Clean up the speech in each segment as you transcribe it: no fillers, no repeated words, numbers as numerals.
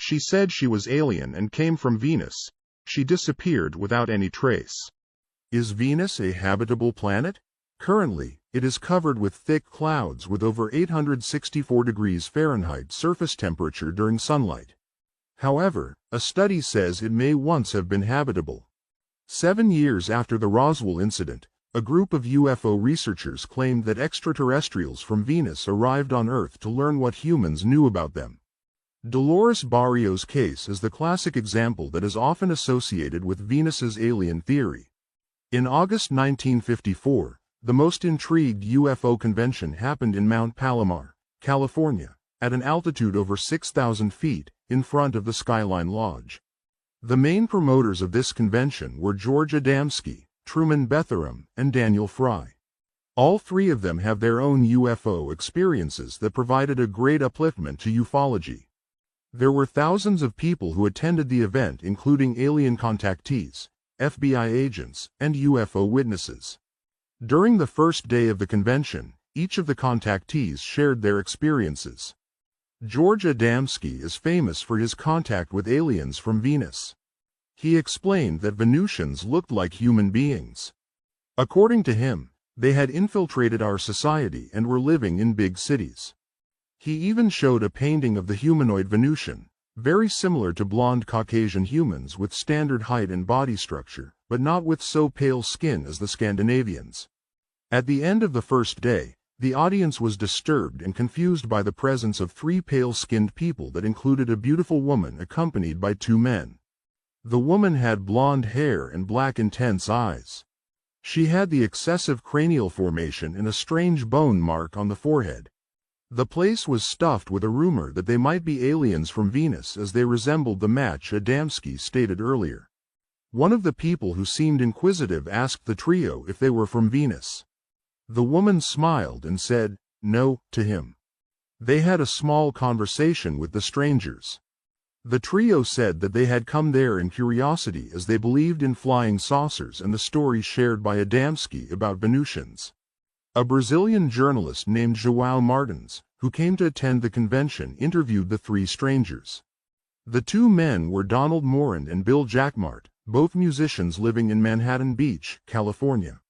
She said she was alien and came from Venus. She disappeared without any trace. Is Venus a habitable planet? Currently, it is covered with thick clouds with over 864 degrees Fahrenheit surface temperature during sunlight. However, a study says it may once have been habitable. 7 years after the Roswell incident, a group of UFO researchers claimed that extraterrestrials from Venus arrived on Earth to learn what humans knew about them. Dolores Barrios' case is the classic example that is often associated with Venus's alien theory. In August 1954, the most intrigued UFO convention happened in Mount Palomar, California, at an altitude over 6,000 feet, in front of the Skyline Lodge. The main promoters of this convention were George Adamski, Truman Bethurum, and Daniel Fry. All three of them have their own UFO experiences that provided a great upliftment to ufology. There were thousands of people who attended the event, including alien contactees, FBI agents, and UFO witnesses. During the first day of the convention, each of the contactees shared their experiences. George Adamski is famous for his contact with aliens from Venus. He explained that Venusians looked like human beings. According to him, they had infiltrated our society and were living in big cities. He even showed a painting of the humanoid Venusian, very similar to blonde Caucasian humans with standard height and body structure, but not with so pale skin as the Scandinavians. At the end of the first day, the audience was disturbed and confused by the presence of 3 pale-skinned people that included a beautiful woman accompanied by 2 men. The woman had blonde hair and black intense eyes. She had the excessive cranial formation and a strange bone mark on the forehead. The place was stuffed with a rumor that they might be aliens from Venus, as they resembled the match Adamski stated earlier. One of the people who seemed inquisitive asked the trio if they were from Venus. The woman smiled and said, "No," to him. They had a small conversation with the strangers. The trio said that they had come there in curiosity as they believed in flying saucers and the stories shared by Adamski about Venusians. A Brazilian journalist named João Martins, who came to attend the convention, interviewed the 3 strangers. The 2 men were Donald Morand and Bill Jackmart, both musicians living in Manhattan Beach, California.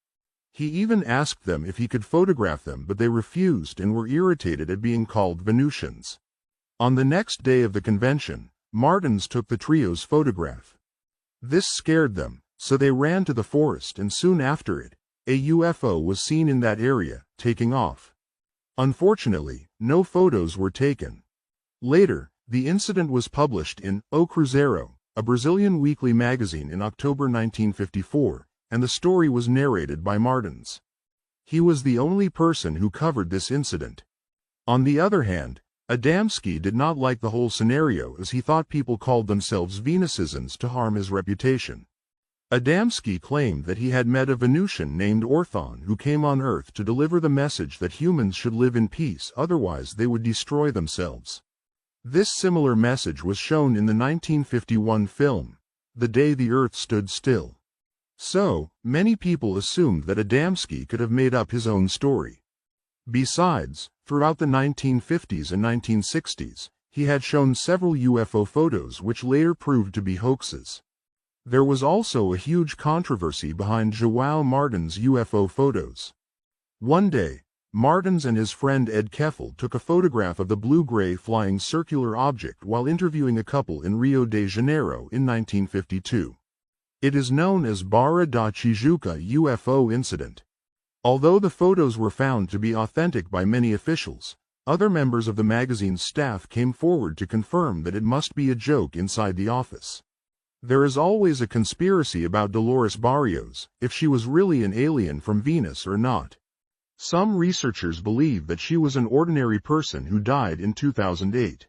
He even asked them if he could photograph them, but they refused and were irritated at being called Venusians. On the next day of the convention, Martins took the trio's photograph. This scared them, so they ran to the forest, and soon after it, a UFO was seen in that area, taking off. Unfortunately, no photos were taken. Later, the incident was published in O Cruzeiro, a Brazilian weekly magazine, in October 1954, and the story was narrated by Martins. He was the only person who covered this incident. On the other hand, Adamski did not like the whole scenario, as he thought people called themselves Venusians to harm his reputation. Adamski claimed that he had met a Venusian named Orthon who came on Earth to deliver the message that humans should live in peace, otherwise they would destroy themselves. This similar message was shown in the 1951 film, The Day the Earth Stood Still. So, many people assumed that Adamski could have made up his own story. Besides, throughout the 1950s and 1960s, he had shown several UFO photos which later proved to be hoaxes. There was also a huge controversy behind João Martins' UFO photos. One day, Martins and his friend Ed Keffel took a photograph of the blue-gray flying circular object while interviewing a couple in Rio de Janeiro in 1952. It is known as Barra da Tijuca UFO incident. Although the photos were found to be authentic by many officials, other members of the magazine's staff came forward to confirm that it must be a joke inside the office. There is always a conspiracy about Dolores Barrios, if she was really an alien from Venus or not. Some researchers believe that she was an ordinary person who died in 2008.